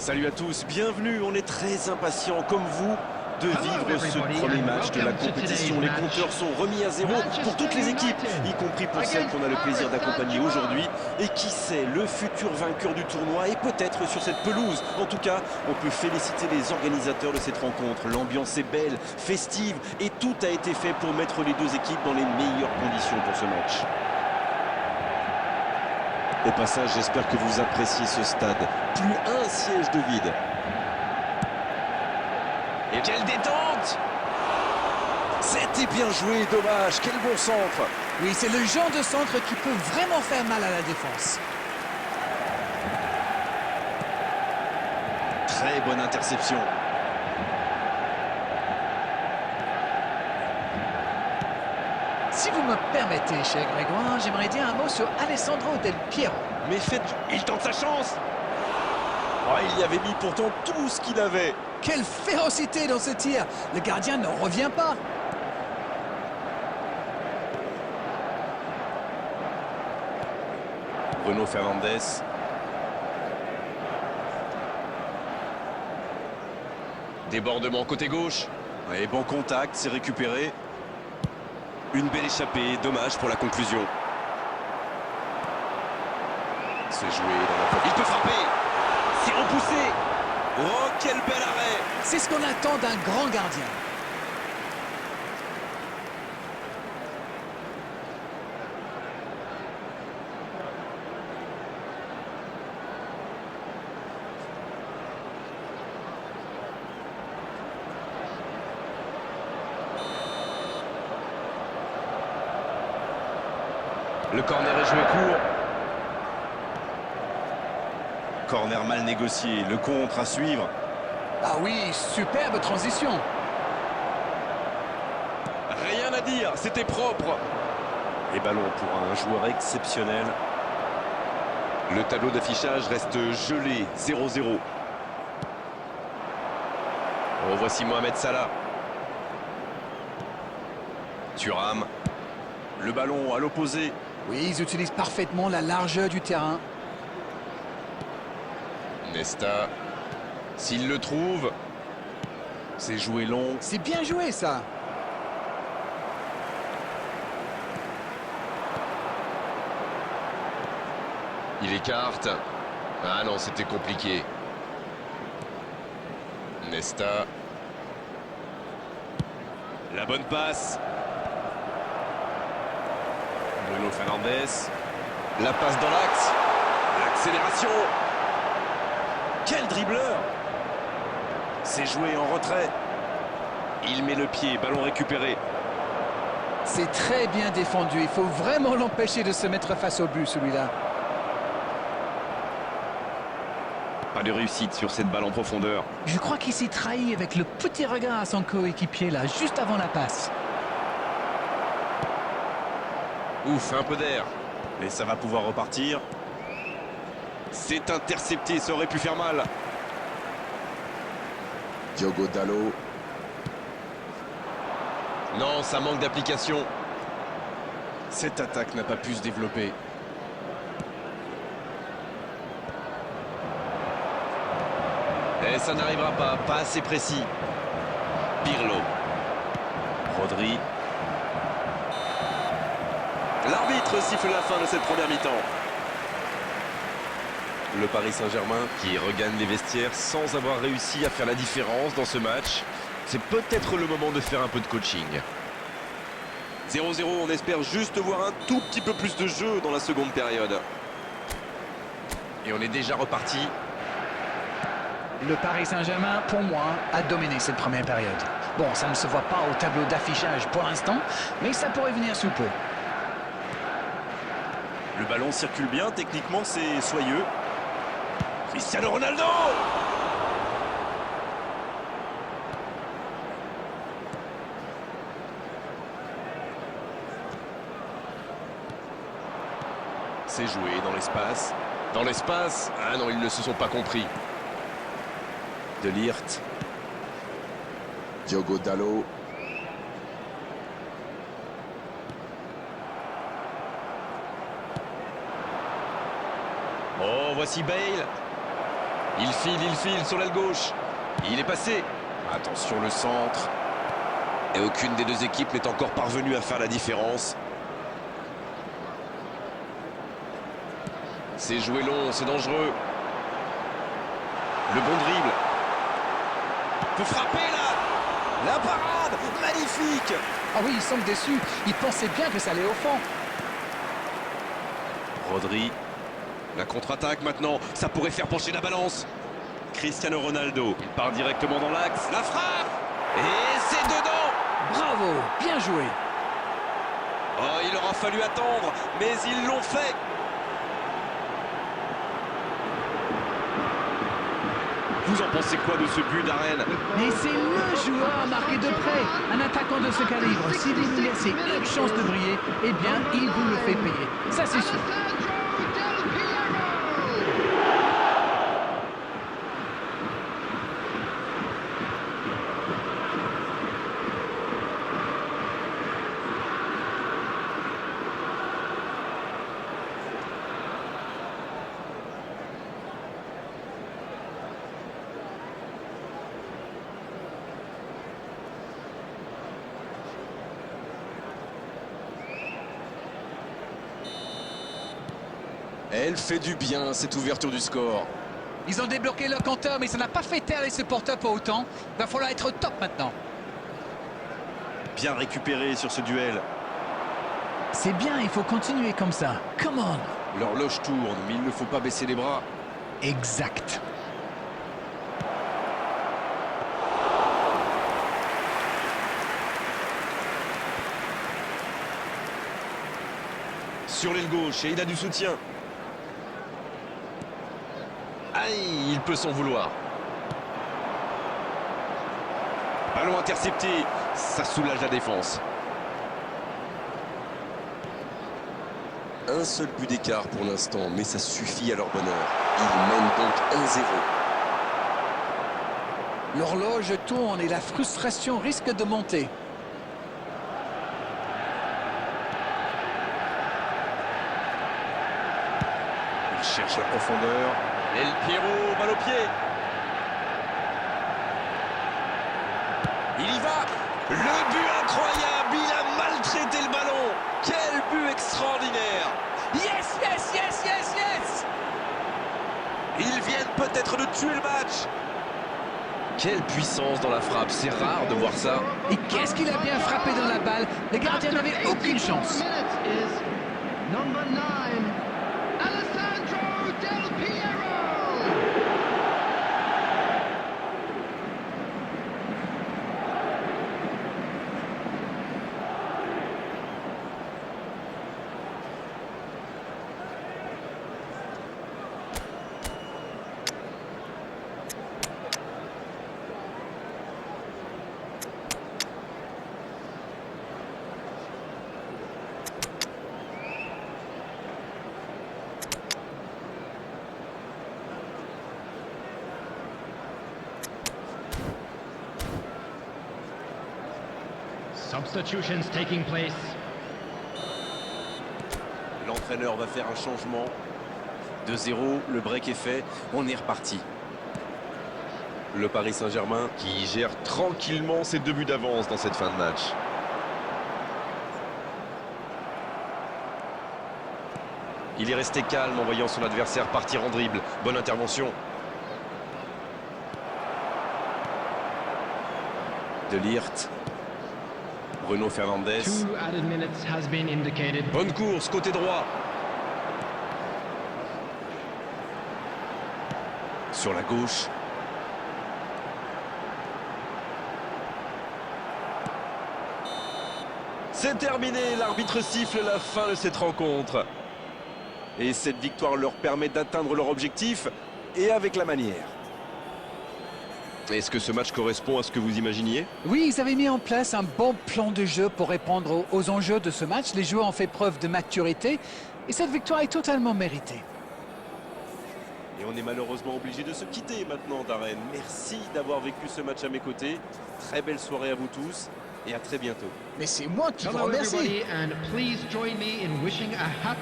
Salut à tous, bienvenue, on est très impatients comme vous de vivre ce premier match de la compétition. Les compteurs sont remis à zéro pour toutes les équipes, y compris pour celles qu'on a le plaisir d'accompagner aujourd'hui. Et qui sait, le futur vainqueur du tournoi est peut-être sur cette pelouse. En tout cas, on peut féliciter les organisateurs de cette rencontre. L'ambiance est belle, festive et tout a été fait pour mettre les deux équipes dans les meilleures conditions pour ce match. Au passage, j'espère que vous appréciez ce stade. Plus un siège de vide. Et quelle détente! C'était bien joué, dommage, quel bon centre! Oui, c'est le genre de centre qui peut vraiment faire mal à la défense. Très bonne interception. Si vous me permettez, cher Grégoire, j'aimerais dire un mot sur Alessandro Del Piero. Mais il tente sa chance! Oh, il y avait mis pourtant tout ce qu'il avait. Quelle férocité dans ce tir! Le gardien ne revient pas. Bruno Fernandes. Débordement côté gauche. Et bon contact, c'est récupéré. Une belle échappée, dommage pour la conclusion. C'est joué dans la... Il peut frapper! C'est repoussé! Oh, quel bel arrêt! C'est ce qu'on attend d'un grand gardien. Le corner est joué court. Corner mal négocié, le contre à suivre. Ah oui, superbe transition. Rien à dire, c'était propre. Et ballon pour un joueur exceptionnel. Le tableau d'affichage reste gelé, 0-0. Oh, voici Mohamed Salah. Thuram. Le ballon à l'opposé. Oui, ils utilisent parfaitement la largeur du terrain. Nesta. S'il le trouve. C'est joué long. C'est bien joué, ça. Il écarte. Ah non, c'était compliqué. Nesta. La bonne passe. Bruno Fernandes. La passe dans l'axe. L'accélération. Quel dribbleur! C'est joué en retrait. Il met le pied, ballon récupéré. C'est très bien défendu. Il faut vraiment l'empêcher de se mettre face au but, celui-là. Pas de réussite sur cette balle en profondeur. Je crois qu'il s'est trahi avec le petit regard à son coéquipier, là, juste avant la passe. Ouf, un peu d'air. Mais ça va pouvoir repartir. C'est intercepté, ça aurait pu faire mal. Diogo Dalot. Non, ça manque d'application. Cette attaque n'a pas pu se développer. Et ça n'arrivera pas assez précis. Pirlo. Rodri. L'arbitre siffle la fin de cette première mi-temps. Le Paris Saint-Germain qui regagne les vestiaires sans avoir réussi à faire la différence dans ce match. C'est peut-être le moment de faire un peu de coaching. 0-0, on espère juste voir un tout petit peu plus de jeu dans la seconde période. Et on est déjà reparti. Le Paris Saint-Germain, pour moi, a dominé cette première période. Bon, ça ne se voit pas au tableau d'affichage pour l'instant, mais ça pourrait venir sous peu. Le ballon circule bien, techniquement c'est soyeux. Cristiano Ronaldo! C'est joué dans l'espace. Dans l'espace? Ah non, ils ne se sont pas compris. De Ligt. Diogo Dalot. Oh, voici Bale. Il file sur l'aile gauche. Il est passé. Attention le centre. Et aucune des deux équipes n'est encore parvenue à faire la différence. C'est joué long, c'est dangereux. Le bon dribble. Peut frapper là. La parade, magnifique. Ah oui, ils semblent déçus. Ils pensaient bien que ça allait au fond. Rodri. La contre-attaque maintenant. Ça pourrait faire pencher la balance. Cristiano Ronaldo. Il part directement dans l'axe. La frappe. Et c'est dedans. Bravo, bien joué. Oh, il aura fallu attendre, mais ils l'ont fait. Vous en pensez quoi de ce but d'Arène? Mais c'est le joueur à marquer de près. Un attaquant de ce calibre, si vous lui laissez une chance de briller, eh bien, il vous le fait payer. Ça, c'est sûr. Elle fait du bien, cette ouverture du score. Ils ont débloqué le compteur, mais ça n'a pas fait taire les supporters pour autant. Il va falloir être au top maintenant. Bien récupéré sur ce duel. C'est bien, il faut continuer comme ça. Come on. L'horloge tourne, mais il ne faut pas baisser les bras. Exact. Sur l'aile gauche, et il a du soutien. Aïe, il peut s'en vouloir. Ballon intercepté, ça soulage la défense. Un seul but d'écart pour l'instant, mais ça suffit à leur bonheur. Ils mènent donc 1-0. L'horloge tourne et la frustration risque de monter. Il cherche la profondeur. El Piero, balle au pied. Il y va. Le but incroyable. Il a maltraité le ballon. Quel but extraordinaire. Yes, yes, yes, yes, yes. Ils viennent peut-être de tuer le match. Quelle puissance dans la frappe. C'est rare de voir ça. Et qu'est-ce qu'il a bien frappé dans la balle. Les gardiens n'avaient aucune chance. Substitutions taking place. L'entraîneur va faire un changement. 2-0, le break est fait. On est reparti. Le Paris Saint-Germain qui gère tranquillement ses 2 buts d'avance dans cette fin de match. Il est resté calme en voyant son adversaire partir en dribble. Bonne intervention. De Ligt. Bruno Fernandes. 2 added minutes has been indicated. Bonne course, côté droit. Sur la gauche. C'est terminé, l'arbitre siffle la fin de cette rencontre. Et cette victoire leur permet d'atteindre leur objectif, et avec la manière. Est-ce que ce match correspond à ce que vous imaginiez? Oui, ils avaient mis en place un bon plan de jeu pour répondre aux enjeux de ce match. Les joueurs ont fait preuve de maturité et cette victoire est totalement méritée. Et on est malheureusement obligé de se quitter maintenant, Darren. Merci d'avoir vécu ce match à mes côtés. Très belle soirée à vous tous et à très bientôt. Mais c'est moi qui vous Hello remercie. everybody, and please join me in wishing a happy